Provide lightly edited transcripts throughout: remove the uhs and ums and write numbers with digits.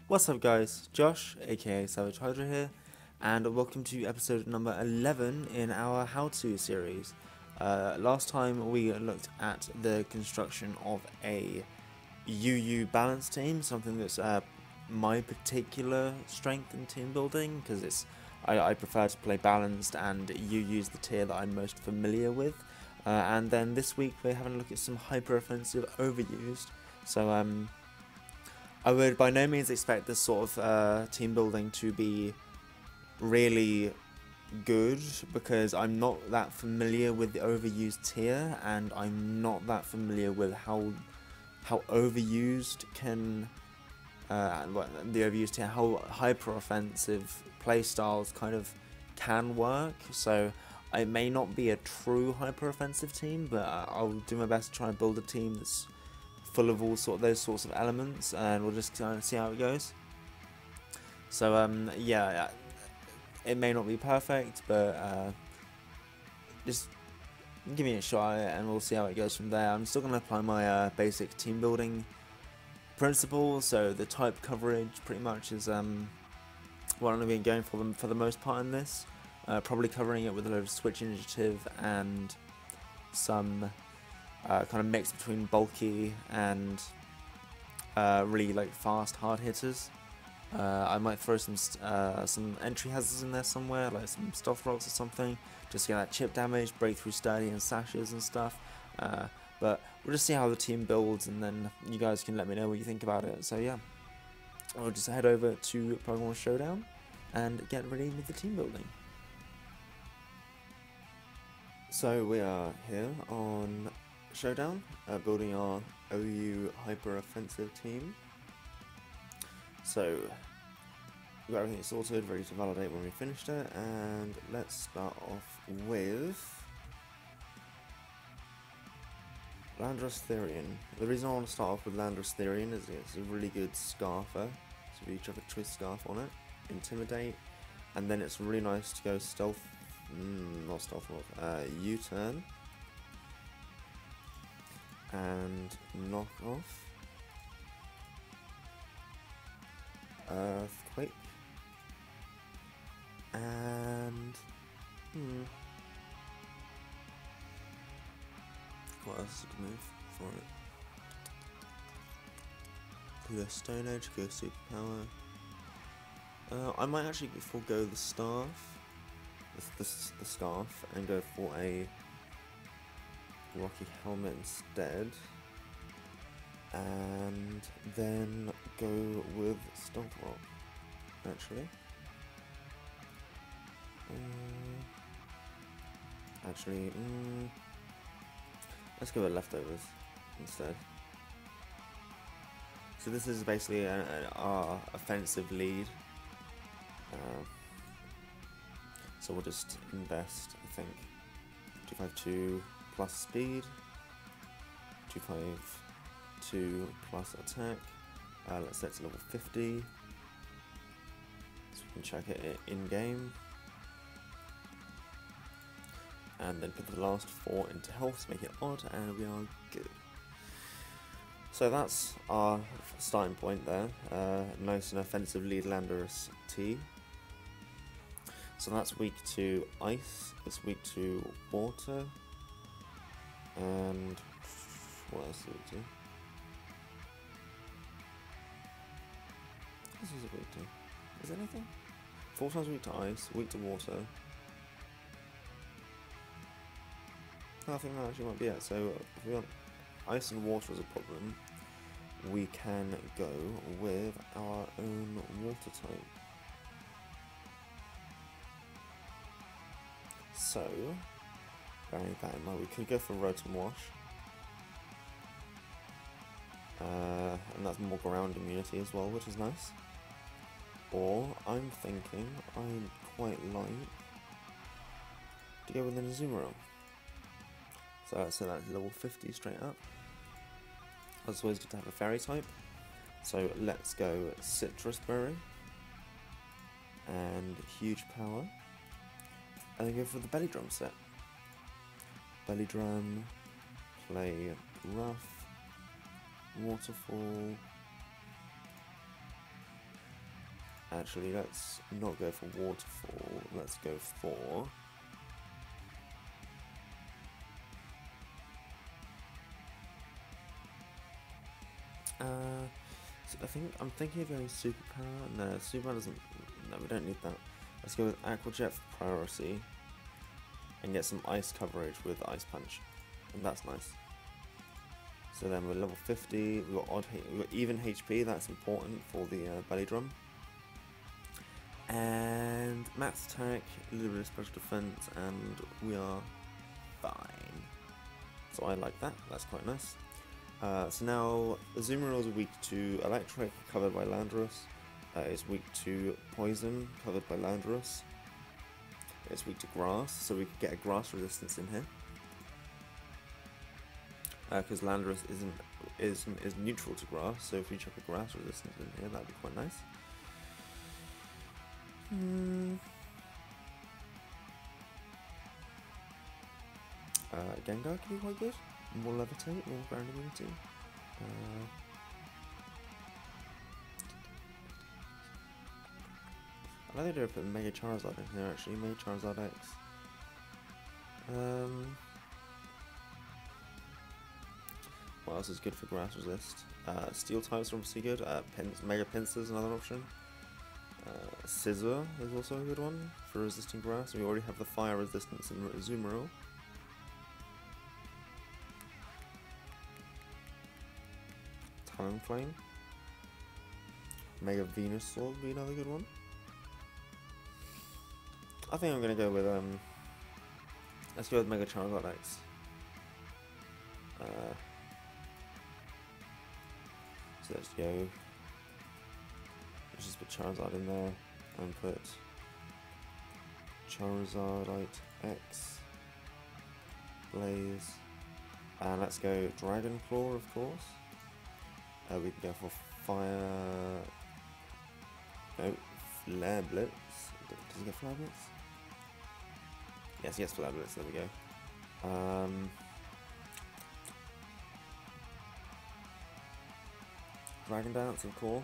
What's up guys, Josh aka SavageHydraa here, and welcome to episode number 11 in our how-to series. Last time we looked at the construction of a UU balance team, something that's my particular strength in team building, because I prefer to play balanced and UU's the tier that I'm most familiar with. And then this week we're having a look at some hyper-offensive overused. So I would by no means expect this sort of team building to be really good, because I'm not that familiar with the overused tier, and I'm not that familiar with how overused can the overused tier, how hyper offensive playstyles kind of can work. So it may not be a true hyper offensive team, but I'll do my best to try and build a team that's full of all those sorts of elements, and we'll just kind of see how it goes. So yeah, it may not be perfect, but just give me a shot and we'll see how it goes from there. I'm still going to apply my basic team building principles. So the type coverage pretty much is what I'm going to be going for the most part in this. Probably covering it with a load of switch initiative and some kind of mix between bulky and really like fast hard hitters. I might throw some entry hazards in there somewhere, like some stealth rocks or something, just to get that chip damage, breakthrough sturdy and sashes and stuff. But we'll just see how the team builds, and then you guys can let me know what you think about it. So yeah, I'll just head over to Pokemon Showdown and get ready with the team building. So we are here on Showdown, building our OU hyper offensive team. So we've got everything sorted, ready to validate when we finished it, and let's start off with Landorus Therian. The reason I want to start off with Landorus Therian is it's a really good scarfer, so you chuck a twist scarf on it, intimidate, and then it's really nice to go stealth, not stealth walk, U-turn, and knock off, earthquake, and what else is a good move for it? Go Stone Edge, go Superpower. I might actually forego the staff, the scarf, and go for a Rocky Helmet instead, and then go with Stealth Rock, actually. Let's go with Leftovers instead. So this is basically our offensive lead, so we'll just invest, I think, 252 plus speed, 252 plus attack. Let's set to level 50, so we can check it in game, and then put the last 4 into health to make it odd, and we are good. So that's our starting point there. Nice and offensive lead Landorus T. So that's weak to ice, it's weak to water, and what else is it weak to? This is a weak to. Is there anything? 4 times weak to ice, weak to water. I think that actually might be it. So if we want ice and water as a problem, we can go with our own water type. So, bearing that in mind, we could go for Rotom Wash, and that's more ground immunity as well, which is nice. Or I'm thinking I'd quite like to go with an Azumarill. So that's level 50 straight up. It's always good to have a fairy type. So let's go Citrus Berry and Huge Power, and then go for the Belly Drum set. Belly Drum, play Rough, Waterfall, Actually, let's not go for waterfall. Let's go for so I'm thinking of going superpower. No, superpower doesn't. No, we don't need that. Let's go with Aqua Jet for priority and get some ice coverage with Ice Punch, and that's nice. So then we're level 50. We've got even HP. That's important for the belly drum. And max attack, a little bit of special defense, and we are fine. So I like that. That's quite nice. So now Azumarill is weak to Electric, covered by Landorus. It's weak to Poison, covered by Landorus. It's weak to Grass, so we could get a Grass resistance in here. Because Landorus is neutral to Grass, so if we chuck a Grass resistance in here, that'd be quite nice. Gengar can be quite good. More Levitate, more ground immunity. I like the idea of putting Mega Charizard in here actually, Mega Charizard X. What else is good for Grass Resist? Steel types are obviously good. Mega Pinsir is another option. Scissor is also a good one for resisting grass. We already have the fire resistance in Azumarill. Talonflame. Mega Venusaur would be another good one. I think I'm gonna go with let's go with Mega Charizard X. So let's go. Let's just put Charizard in there and put Charizardite X, Blaze, and let's go Dragon Claw, of course. We can go for Fire. No, Flare Blitz. Does he get Flare Blitz? Yes, he gets Flare Blitz. There we go. Dragon Dance, of course.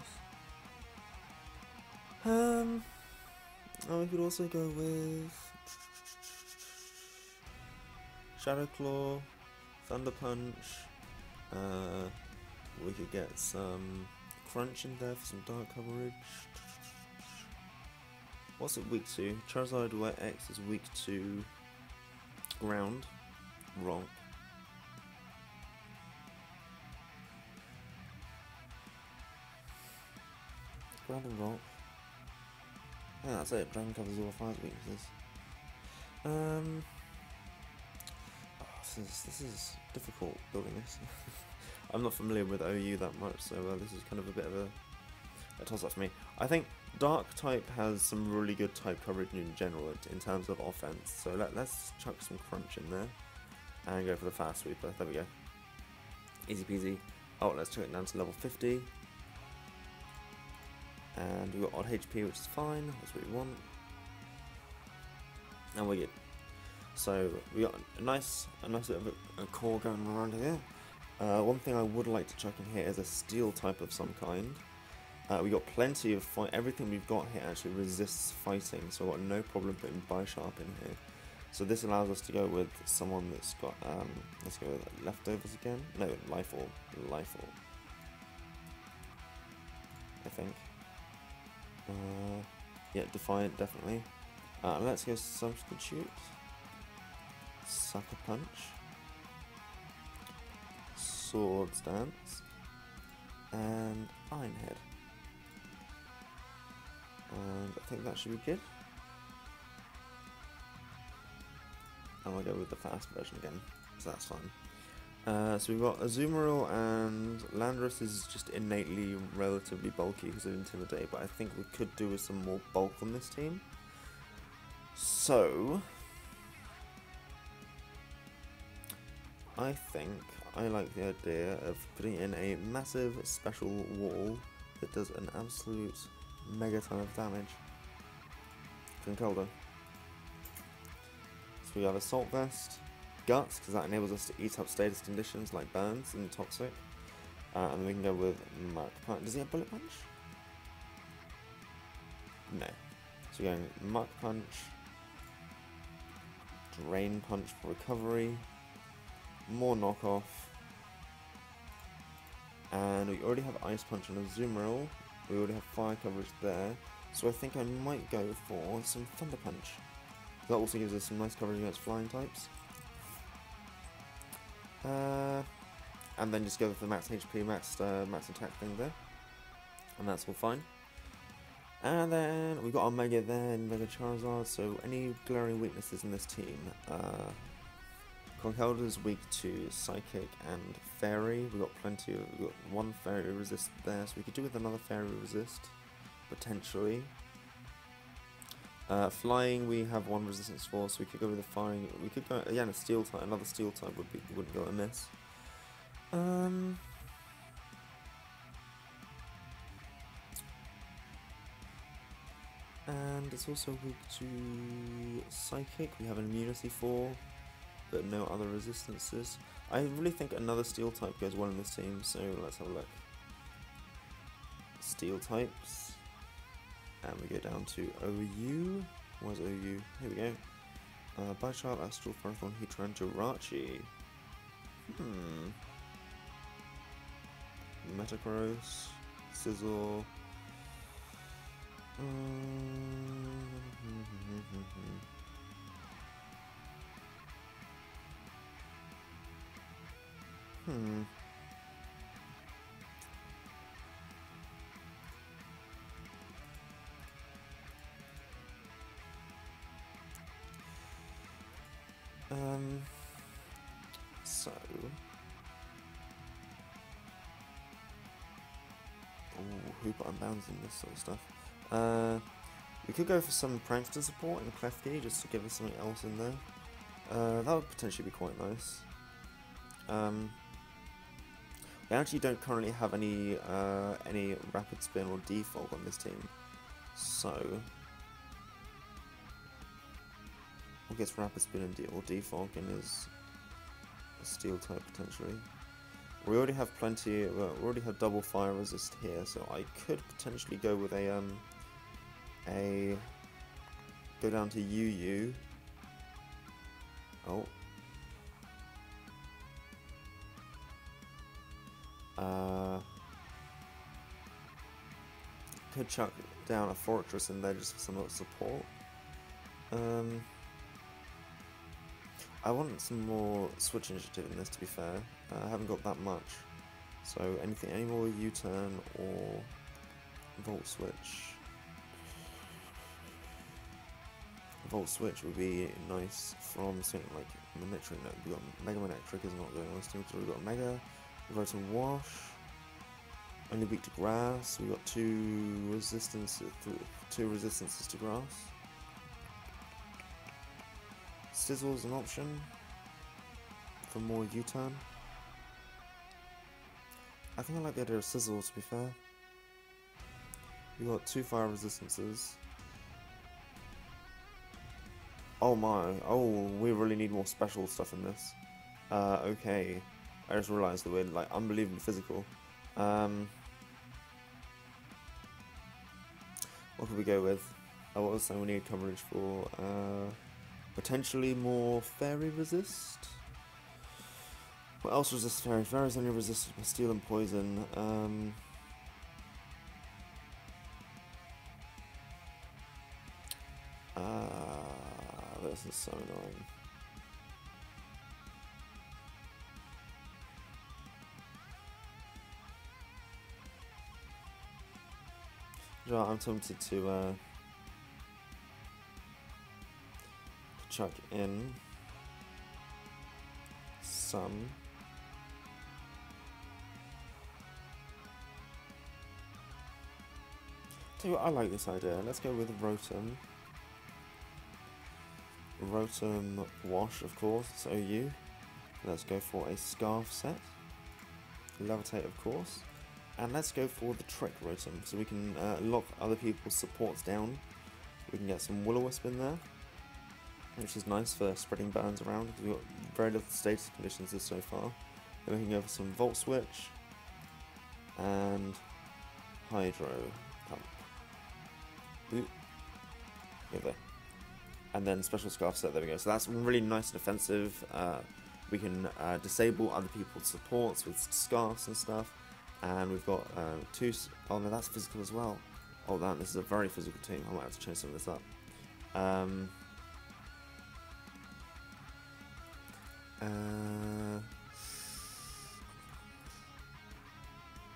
We could also go with Shadow Claw, Thunder Punch. We could get some Crunch in there for some dark coverage. What's it weak to? Charizard X is weak to Ground. Wrong. Ground and Rock. Yeah, that's it. Dragon covers all of Fire's weaknesses. This is difficult building this. I'm not familiar with OU that much, so this is kind of a bit of a toss-up for me. I think Dark type has some really good type coverage in general in terms of offense. So let's chuck some Crunch in there and go for the Fast Sweeper. There we go. Easy peasy. Oh, let's chuck it down to level 50. And we've got odd HP, which is fine. That's what we want. And we're good. So we got a nice bit of a core going around here. One thing I would like to chuck in here is a steel type of some kind. We got plenty of fight. Everything we've got here actually resists fighting, so I've got no problem putting Bisharp in here. So this allows us to go with someone that's got. Let's go with Leftovers again. No, Life Orb. I think. Yeah, Defiant definitely. Let's go Substitute. Sucker Punch. Swords Dance. And Iron Head. And I think that should be good. And we'll go with the fast version again, so that's fine. So we've got Azumarill, and Landorus is just innately relatively bulky because of Intimidate, but I think we could do with some more bulk on this team. So I think I like the idea of putting in a massive special wall that does an absolute mega ton of damage. Concolder. So we have Assault Vest, Guts, because that enables us to eat up status conditions like Burns and Toxic. And we can go with Mark Punch. Does he have Bullet Punch? No. So we're going Muck Punch, Drain Punch for recovery, more knockoff, and we already have Ice Punch on a Azumarill. We already have fire coverage there, so I think I might go for some Thunder Punch. That also gives us some nice coverage against flying types. And then just go with the max HP, max attack thing there, and that's all fine. And then we got our Mega there, Mega Charizard. So any glaring weaknesses in this team? Conkeldurr's weak to Psychic and Fairy. We got plenty of. We got one Fairy resist there, so we could do with another Fairy resist potentially. Flying, we have one resistance for, so we could go with the firing. We could go again a Steel type. Another Steel type wouldn't go amiss. And it's also weak to Psychic. We have an immunity for, but no other resistances. I really think another Steel type goes well in this team. So let's have a look. Steel types. And we go down to OU. Where's OU? Here we go. Bichard, Astral, Ferrothorn, Heatran, Jirachi. Metagross, Sizzle. So who put unbounds in this sort of stuff? We could go for some Prankster support in Klefki just to give us something else in there. That would potentially be quite nice. We actually don't currently have any Rapid Spin or Defog on this team, so we'll get Rapid Spin and or Defog and is a Steel type potentially. We already have plenty. We already have double fire resist here, so I could potentially go with a go down to UU. Oh. Could chuck down a Fortress in there just for some support. I want some more switch initiative in this, to be fair. I haven't got that much. So any more U-turn or Volt Switch. Volt Switch would be nice from something like Manectric. No, we got Mega Manectric is not going on this team, so we've got Mega, Rotom Wash, only weak to Grass. We got two resistances to Grass. Sizzle's an option for more U-turn. I think I like the idea of Sizzle, to be fair. We got two fire resistances. Oh my, oh, we really need more special stuff in this. Okay. I just realised that we're like unbelievably physical. What could we go with? What was saying we need coverage for? Potentially more Fairy resist? What else resists Fairy? Fairy's only resisted by Steel and Poison. This is so annoying. I'm tempted to chuck in some tell you what, I like this idea. Let's go with Rotom Wash, of course, it's OU. Let's go for a Scarf set. Levitate, of course. And let's go for the Trick Rotom, so we can lock other people's supports down. We can get some Will-O-Wisp in there, which is nice for spreading burns around, because we've got very little status conditions so far. Then we can go for some Volt Switch and Hydro Pump. Ooh. There. And then special scarf set, there we go. So that's really nice and offensive. We can disable other people's supports with scarves and stuff. And we've got two... Oh no, that's physical as well. Oh man, this is a very physical team. I might have to change some of this up. I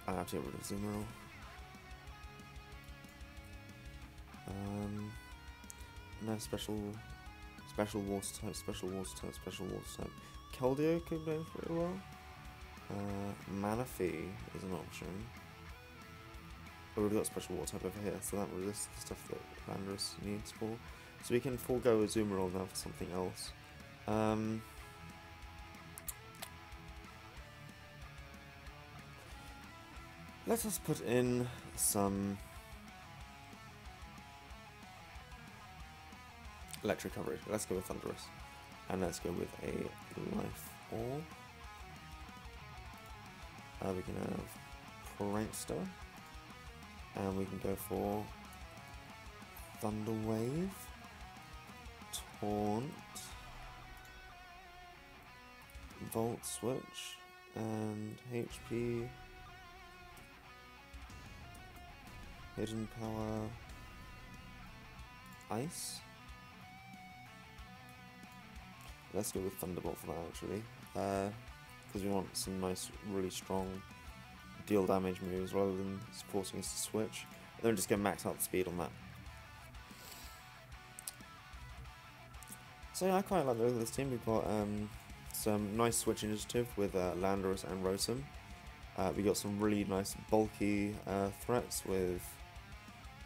have to get rid of Zoomerl. No special water type, special water type, special water type. Keldeo could go pretty well. Manaphy is an option. But we've got special water type over here, so that resists the stuff that Landorus needs for. So we can forego a Zoomerl now for something else. Let us put in some electric coverage. Let's go with Thunderous. And let's go with a Life Orb. We can have Prankster. And we can go for Thunder Wave, Taunt, Volt Switch, and HP, Hidden Power, Ice. Let's go with Thunderbolt for that actually, because we want some nice, really strong deal damage moves rather than forcing us to switch. And then just go max out the speed on that. So yeah, I quite like the look of this team. We've got some nice switch initiative with Landorus and Rotom. We got some really nice bulky threats with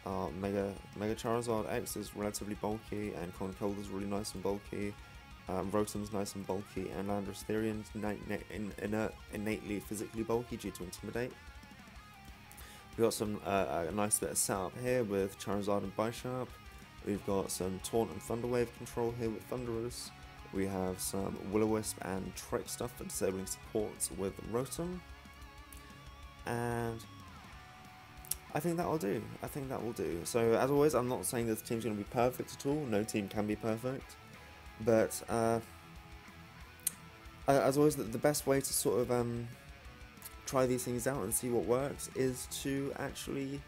Mega Charizard X is relatively bulky, and Conkeldurr is really nice and bulky. Rotom's nice and bulky, and Landorus Therian's innately physically bulky due to Intimidate. We've got some a nice bit of setup here with Charizard and Bisharp. We've got some Taunt and Thunder Wave control here with Thunderous. We have some Will-O-Wisp and Trick stuff for disabling supports with Rotom. And I think that will do. I think that will do. So as always, I'm not saying this team's going to be perfect at all. No team can be perfect. But as always, the best way to sort of try these things out and see what works is to actually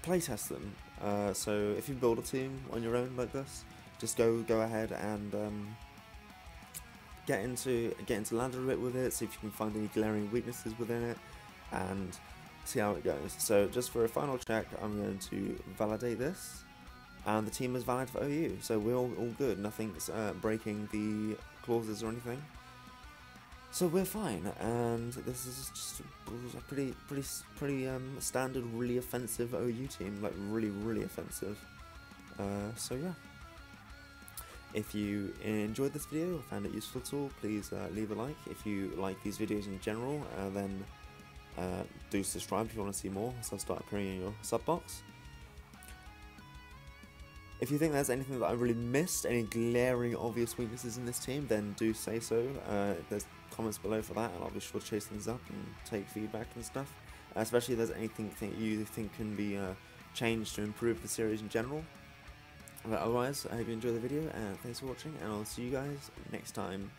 playtest them. So if you build a team on your own like this, just go ahead and get into Lander a bit with it, see if you can find any glaring weaknesses within it, and see how it goes. So just for a final check, I'm going to validate this. And the team is valid for OU, so we're all good. Nothing's breaking the clauses or anything, so we're fine. And this is just a pretty standard, really offensive OU team, like really offensive. So yeah, if you enjoyed this video or found it useful at all, please leave a like. If you like these videos in general, then do subscribe if you want to see more, so I'll start appearing in your sub box. If you think there's anything that I really missed, any glaring obvious weaknesses in this team, then do say so. There's comments below for that, and I'll be sure to chase things up and take feedback and stuff. Especially if there's anything that you think can be changed to improve the series in general. But otherwise, I hope you enjoy the video, and thanks for watching, and I'll see you guys next time.